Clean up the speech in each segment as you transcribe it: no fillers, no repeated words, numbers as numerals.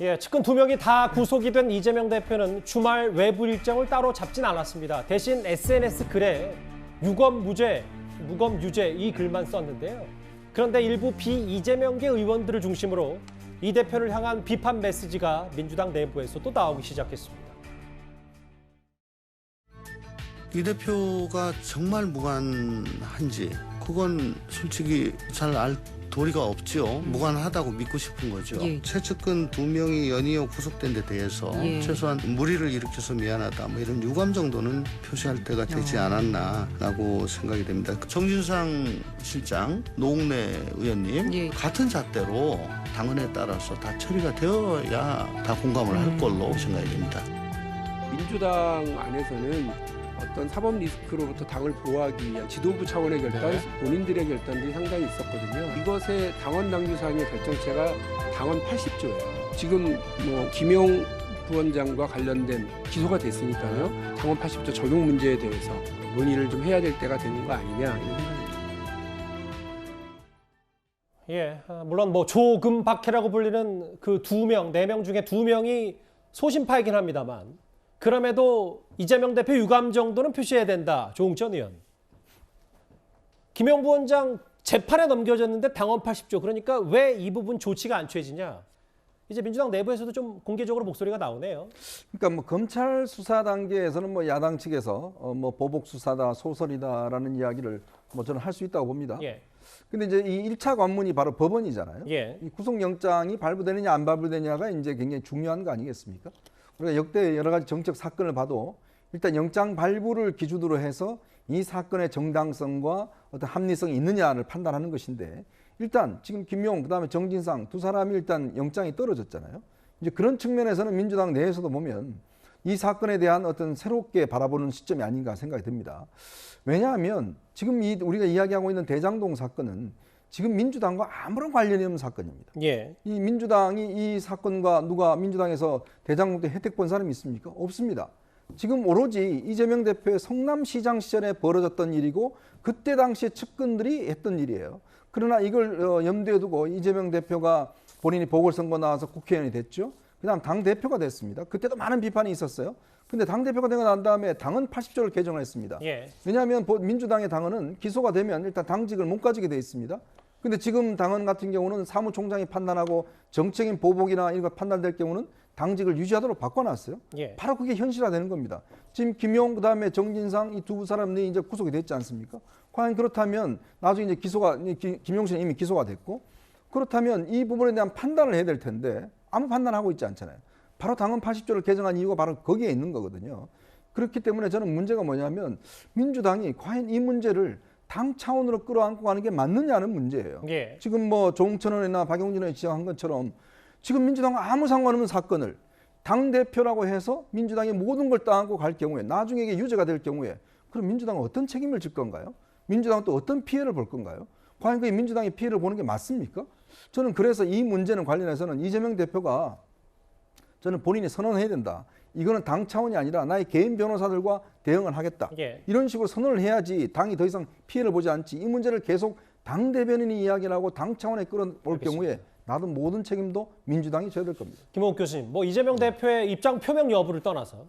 예, 측근 2명이 다 구속이 된 이재명 대표는 주말 외부 일정을 따로 잡진 않았습니다. 대신 SNS 글에 유검 유죄 이 글만 썼는데요. 그런데 일부 비이재명계 의원들을 중심으로 이 대표를 향한 비판 메시지가 민주당 내부에서 또 나오기 시작했습니다. 이 대표가 정말 무관한지 그건 솔직히 잘 알 도리가 없죠. 무관하다고 믿고 싶은 거죠. 예. 최측근 2명이 연이어 구속된 데 대해서 예. 최소한 무리를 일으켜서 미안하다 뭐 이런 유감 정도는 표시할 때가 되지 않았나라고 생각이 됩니다. 정진상 실장, 노웅래 의원님 예. 같은 잣대로 당헌에 따라서 다 처리가 되어야 다 공감을 할 걸로 생각이 됩니다. 민주당 안에서는 어떤 사법 리스크로부터 당을 보호하기 위한 지도부 차원의 결단, 본인들의 결단들이 상당히 있었거든요. 이것의 당원 당규상의 결정체가 당원 80조예요. 지금 뭐 김용 부원장과 관련된 기소가 됐으니까요. 당원 80조 적용 문제에 대해서 논의를 좀 해야 될 때가 되는 거 아니냐 이런 생각입니다. 예, 물론 뭐 조금박해라고 불리는 그 2명, 4명 중에 2명이 소신파이긴 합니다만 그럼에도 이재명 대표 유감 정도는 표시해야 된다. 조응천 의원. 김용 부원장 재판에 넘겨졌는데 당원 80조. 그러니까 왜 이 부분 조치가 안 취해지냐. 이제 민주당 내부에서도 좀 공개적으로 목소리가 나오네요. 그러니까 뭐 검찰 수사 단계에서는 뭐 야당 측에서 뭐 보복 수사다, 소설이다라는 이야기를 뭐 저는 할 수 있다고 봅니다. 예. 근데 이제 이 1차 관문이 바로 법원이잖아요. 예. 이 구속영장이 발부되느냐 안 발부되느냐가 이제 굉장히 중요한 거 아니겠습니까? 우리가 역대 여러 가지 정책 사건을 봐도 일단 영장 발부를 기준으로 해서 이 사건의 정당성과 어떤 합리성이 있느냐를 판단하는 것인데 일단 지금 김용 그다음에 정진상 두 사람이 일단 영장이 떨어졌잖아요. 이제 그런 측면에서는 민주당 내에서도 보면 이 사건에 대한 어떤 새롭게 바라보는 시점이 아닌가 생각이 듭니다. 왜냐하면 지금 우리가 이야기하고 있는 대장동 사건은 지금 민주당과 아무런 관련이 없는 사건입니다. 예. 이 민주당이 이 사건과 누가 민주당에서 대장동 때 혜택 본 사람이 있습니까? 없습니다. 지금 오로지 이재명 대표의 성남시장 시절에 벌어졌던 일이고 그때 당시에 측근들이 했던 일이에요. 그러나 이걸 염두에 두고 이재명 대표가 본인이 보궐선거 나와서 국회의원이 됐죠. 그다음 당대표가 됐습니다. 그때도 많은 비판이 있었어요. 근데 당대표가 되고 난 다음에 당헌 80조를 개정을 했습니다. 예. 왜냐하면 민주당의 당헌은 기소가 되면 일단 당직을 못 가지게 돼 있습니다. 근데 지금 당헌 같은 경우는 사무총장이 판단하고 정책인 보복이나 이런 거 판단될 경우는 당직을 유지하도록 바꿔놨어요. 예. 바로 그게 현실화되는 겁니다. 지금 김용 그다음에 정진상 이 두 사람이 이제 구속이 됐지 않습니까? 과연 그렇다면 나중에 이제 김용 씨는 이미 기소가 됐고 그렇다면 이 부분에 대한 판단을 해야 될 텐데 아무 판단하고 있지 않잖아요. 바로 당헌 80조를 개정한 이유가 바로 거기에 있는 거거든요. 그렇기 때문에 저는 문제가 뭐냐면 민주당이 과연 이 문제를 당 차원으로 끌어안고 가는 게 맞느냐는 문제예요. 예. 지금 지금 뭐 조응천 의원이나 박용진 의원이 지적한 것처럼 지금 민주당과 아무 상관없는 사건을 당대표라고 해서 민주당이 모든 걸 따안고 갈 경우에 나중에 이게 유죄가 될 경우에 그럼 민주당은 어떤 책임을 질 건가요? 민주당은 또 어떤 피해를 볼 건가요? 과연 그 민주당이 피해를 보는 게 맞습니까? 저는 그래서 이 문제는 관련해서는 이재명 대표가 저는 본인이 선언해야 된다. 이거는 당 차원이 아니라 나의 개인 변호사들과 대응을 하겠다. 예. 이런 식으로 선언을 해야지 당이 더 이상 피해를 보지 않지. 이 문제를 계속 당 대변인이 이야기를 하고 당 차원에 끌어올 경우에 나도 모든 책임도 민주당이 져야 될 겁니다. 김홍욱 교수님, 뭐 이재명 대표의 입장 표명 여부를 떠나서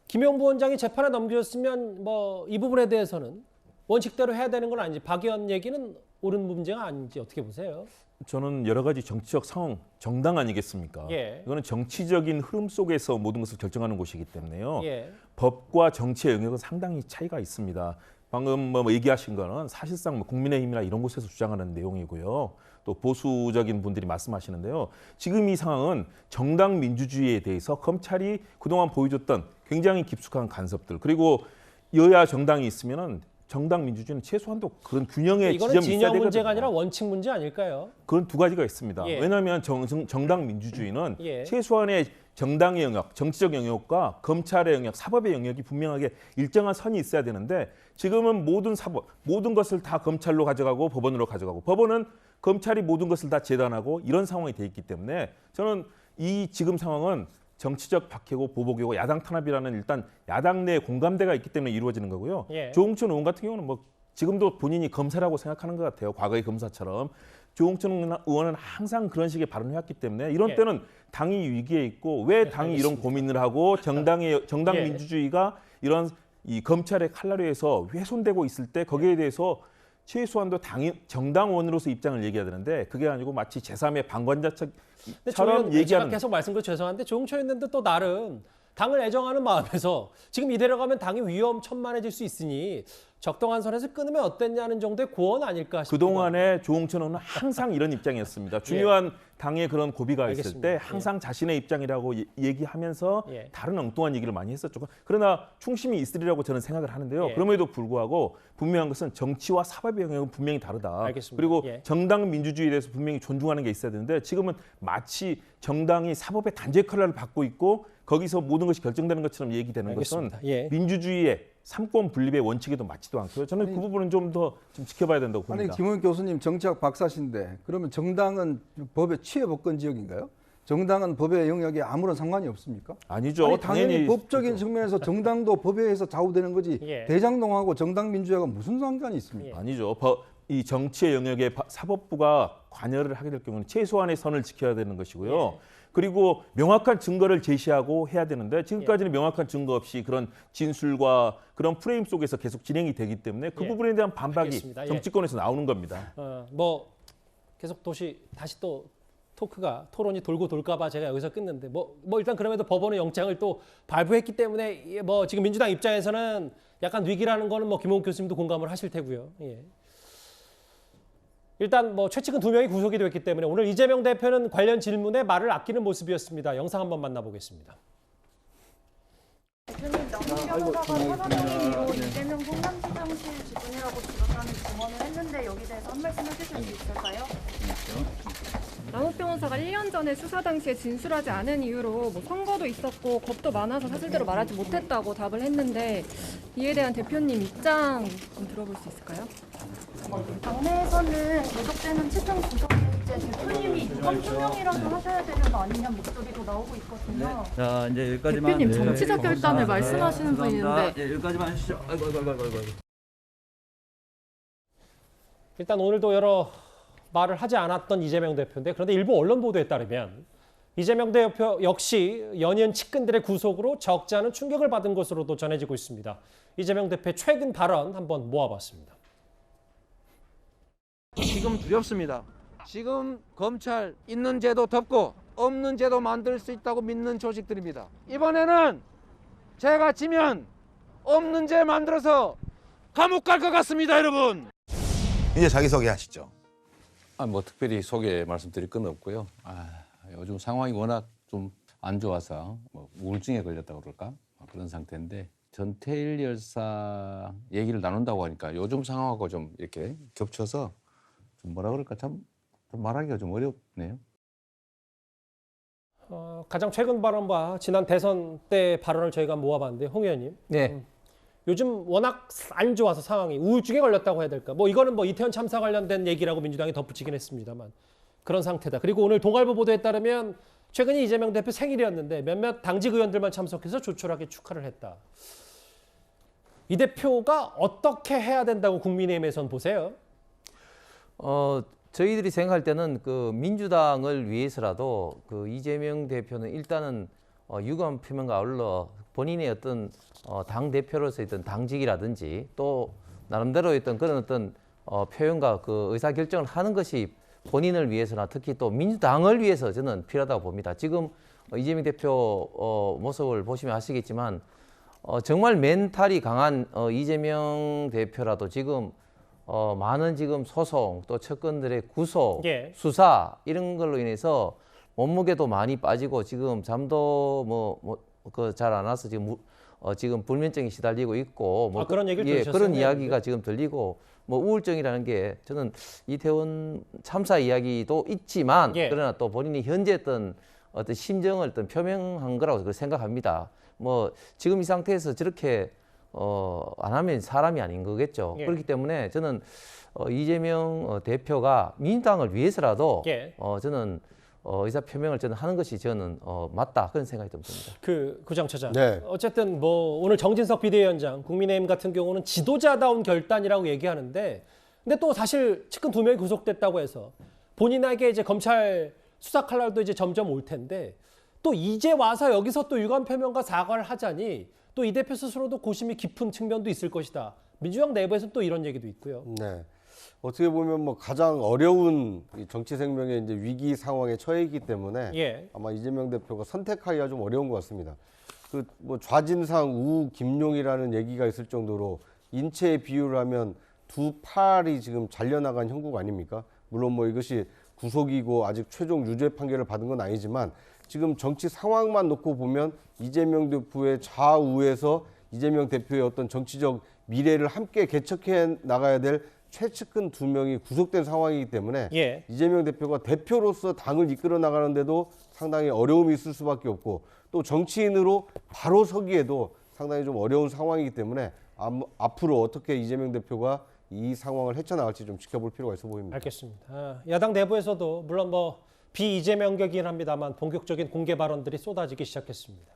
김용 부원장이 재판에 넘겨졌으면 뭐 이 부분에 대해서는 원칙대로 해야 되는 건 아닌지 박 의원 얘기는 옳은 문제가 아닌지 어떻게 보세요? 저는 여러 가지 정치적 상황, 정당 아니겠습니까? 예. 이거는 정치적인 흐름 속에서 모든 것을 결정하는 곳이기 때문에요. 예. 법과 정치의 영역은 상당히 차이가 있습니다. 방금 뭐 얘기하신 거는 사실상 뭐 국민의힘이나 이런 곳에서 주장하는 내용이고요. 또 보수적인 분들이 말씀하시는데요. 지금 이 상황은 정당 민주주의에 대해서 검찰이 그동안 보여줬던 굉장히 깊숙한 간섭들 그리고 여야 정당이 있으면은 정당 민주주의는 최소한도 그런 균형의 이거는 지점이 있어야 진영 되거든요. 문제가 아니라 원칙 문제 아닐까요? 그건 두 가지가 있습니다. 예. 왜냐하면 정당 민주주의는 예. 최소한의 정당의 영역, 정치적 영역과 검찰의 영역, 사법의 영역이 분명하게 일정한 선이 있어야 되는데 지금은 모든 것을 다 검찰로 가져가고 법원으로 가져가고 법원은 검찰이 모든 것을 다 재단하고 이런 상황이 돼 있기 때문에 저는 이 지금 상황은 정치적 박해고 보복이고 야당 탄압이라는 일단 야당 내 공감대가 있기 때문에 이루어지는 거고요. 예. 조응천 의원 같은 경우는 뭐 지금도 본인이 검사라고 생각하는 것 같아요. 과거의 검사처럼. 조홍천 의원은 항상 그런 식의 발언을 해왔기 때문에 이런 예. 때는 당이 위기에 있고 왜 당이 이런 고민을 하고 정당 예. 민주주의가 이런 이 검찰의 칼날에서 훼손되고 있을 때 거기에 대해서 최소한도 정당원으로서 입장을 얘기해야 되는데 그게 아니고 마치 제3의 방관자처럼 제가 얘기하는. 계속 말씀드려 죄송한데 조홍천 의원도 또 나름 당을 애정하는 마음에서 지금 이대로 가면 당이 위험천만해질 수 있으니 적당한 선에서 끊으면 어땠냐는 정도의 고언 아닐까 싶습니다. 그동안에 조홍천 의원은 항상 이런 입장이었습니다. 중요한 당의 그런 고비가 있을 알겠습니다. 때 항상 자신의 입장이라고 얘기하면서 예. 다른 엉뚱한 얘기를 많이 했었죠. 그러나 충심이 있으리라고 저는 생각을 하는데요. 예. 그럼에도 불구하고 분명한 것은 정치와 사법의 영역은 분명히 다르다. 알겠습니다. 그리고 예. 정당 민주주의에 대해서 분명히 존중하는 게 있어야 되는데 지금은 마치 정당이 사법의 단죄 칼날을 받고 있고 거기서 모든 것이 결정되는 것처럼 얘기되는 알겠습니다. 것은 예. 민주주의의 삼권 분립의 원칙에도 맞지도 않고요. 저는 그 부분은 좀 더 좀 지켜봐야 된다고 아니 봅니다. 김웅 교수님 정치학 박사신데 그러면 정당은 법의 취해법권 지역인가요? 정당은 법의 영역에 아무런 상관이 없습니까? 아니죠. 아니, 당연히 법적인 그렇죠. 측면에서 정당도 법에 의해서 좌우되는 거지 예. 대장동하고 정당 민주화가 무슨 상관이 있습니까? 예. 아니죠. 이 정치의 영역에 사법부가 관여를 하게 될 경우는 최소한의 선을 지켜야 되는 것이고요. 예. 그리고 명확한 증거를 제시하고 해야 되는데 지금까지는 명확한 증거 없이 그런 진술과 그런 프레임 속에서 계속 진행이 되기 때문에 그 예. 부분에 대한 반박이 알겠습니다. 예. 정치권에서 나오는 겁니다. 뭐 계속 다시 또 토론이 돌고 돌까봐 제가 여기서 끊는데 뭐 일단 그럼에도 법원은 영장을 또 발부했기 때문에 뭐 지금 민주당 입장에서는 약간 위기라는 거는 뭐 김홍국 교수님도 공감을 하실 테고요. 예. 일단 뭐 최측근 2명이 구속이 됐기 때문에 오늘 이재명 대표는 관련 질문에 말을 아끼는 모습이었습니다. 영상 한번 만나보겠습니다. 대표님 남은 변호사가 사사동의로 이재명 성남시장실 지분이라고 들었다는 증언을 했는데 여기 대해서 한 말씀 해주실 수 있을까요? 남욱 변호사가 1년 전에 수사 당시에 진술하지 않은 이유로 뭐 선거도 있었고 겁도 많아서 사실대로 말하지 못했다고 답을 했는데 이에 대한 대표님 입장 좀 들어볼 수 있을까요? 당내에서는 계속되는 채점 구성일제 대표님이 유감 표명이라도 하셔야 되는 거 아니냐 목소리도 나오고 있거든요. 자 이제 여기까지만. 대표님 정치적 결단을 말씀하시는 분인데. 예, 여기까지만 하시죠. 아이고. 일단 오늘도 여러 말을 하지 않았던 이재명 대표인데 그런데 일부 언론 보도에 따르면 이재명 대표 역시 연이은 측근들의 구속으로 적지 않은 충격을 받은 것으로도 전해지고 있습니다. 이재명 대표의 최근 발언 한번 모아봤습니다. 지금 두렵습니다. 지금 검찰 있는 제도 덮고 없는 제도 만들 수 있다고 믿는 조직들입니다. 이번에는 제가 지면 없는 죄 만들어서 감옥 갈 것 같습니다, 여러분. 이제 자기소개 하시죠. 뭐 특별히 소개 말씀드릴 건 없고요. 요즘 상황이 워낙 좀 안 좋아서 뭐 우울증에 걸렸다고 그럴까 그런 상태인데 전태일 열사 얘기를 나눈다고 하니까 요즘 상황하고 좀 이렇게 겹쳐서 좀 뭐라 그럴까 좀 말하기가 좀 어렵네요. 가장 최근 발언과 지난 대선 때 발언을 저희가 모아봤는데 홍 의원님. 네. 요즘 워낙 안 좋아서 상황이 우울증에 걸렸다고 해야 될까? 뭐 이거는 뭐 이태원 참사 관련된 얘기라고 민주당이 덧붙이긴 했습니다만 그런 상태다. 그리고 오늘 동아일보 보도에 따르면 최근에 이재명 대표 생일이었는데 몇몇 당직 의원들만 참석해서 조촐하게 축하를 했다. 이 대표가 어떻게 해야 된다고 국민의힘에선 보세요? 저희들이 생각할 때는 그 민주당을 위해서라도 그 이재명 대표는 일단은 유감 표명과 아울러 본인의 어떤 당 대표로서의 어떤 당직이라든지 또 나름대로 어떤 그런 어떤 표현과 그 의사 결정을 하는 것이 본인을 위해서나 특히 또 민주당을 위해서 저는 필요하다고 봅니다. 지금 이재명 대표 모습을 보시면 아시겠지만 정말 멘탈이 강한 이재명 대표라도 지금 많은 지금 소송 또 측근들의 구속, 예. 수사 이런 걸로 인해서 몸무게도 많이 빠지고 지금 잠도 그 잘 안 와서 지금 불면증에 시달리고 있고 그런 얘기를 들으셨어요? 그런 이야기가 지금 들리고 뭐 우울증이라는 게 저는 이태원 참사 이야기도 있지만 예. 그러나 또 본인이 현재 어떤 심정을 표명한 거라고 생각합니다. 뭐 지금 이 상태에서 저렇게 안 하면 사람이 아닌 거겠죠. 예. 그렇기 때문에 저는 이재명 대표가 민주당을 위해서라도 예. 저는 의사 표명을 저는 하는 것이 저는 맞다 그런 생각이 좀 듭니다. 그 구장처장. 네. 어쨌든 뭐 오늘 정진석 비대위원장 국민의힘 같은 경우는 지도자다운 결단이라고 얘기하는데, 근데 또 사실 측근 2명이 구속됐다고 해서 본인에게 이제 검찰 수사 칼날도 이제 점점 올 텐데, 또 이제 와서 여기서 또 유감 표명과 사과를 하자니 또 이 대표 스스로도 고심이 깊은 측면도 있을 것이다. 민주당 내부에서 또 이런 얘기도 있고요. 네. 어떻게 보면 뭐 가장 어려운 이 정치 생명의 이제 위기 상황에 처해 있기 때문에 예. 아마 이재명 대표가 선택하기가 좀 어려운 것 같습니다. 그 뭐 좌진상 우 김용이라는 얘기가 있을 정도로 인체의 비유를 하면 두 팔이 지금 잘려나간 형국 아닙니까? 물론 뭐 이것이 구속이고 아직 최종 유죄 판결을 받은 건 아니지만 지금 정치 상황만 놓고 보면 이재명 대표의 좌우에서 이재명 대표의 어떤 정치적 미래를 함께 개척해 나가야 될 최측근 2명이 구속된 상황이기 때문에 예. 이재명 대표가 대표로서 당을 이끌어 나가는데도 상당히 어려움이 있을 수밖에 없고, 또 정치인으로 바로 서기에도 상당히 좀 어려운 상황이기 때문에 앞으로 어떻게 이재명 대표가 이 상황을 헤쳐나갈지 좀 지켜볼 필요가 있어 보입니다. 알겠습니다. 야당 내부에서도 물론 뭐 비이재명격이긴 합니다만 본격적인 공개 발언들이 쏟아지기 시작했습니다.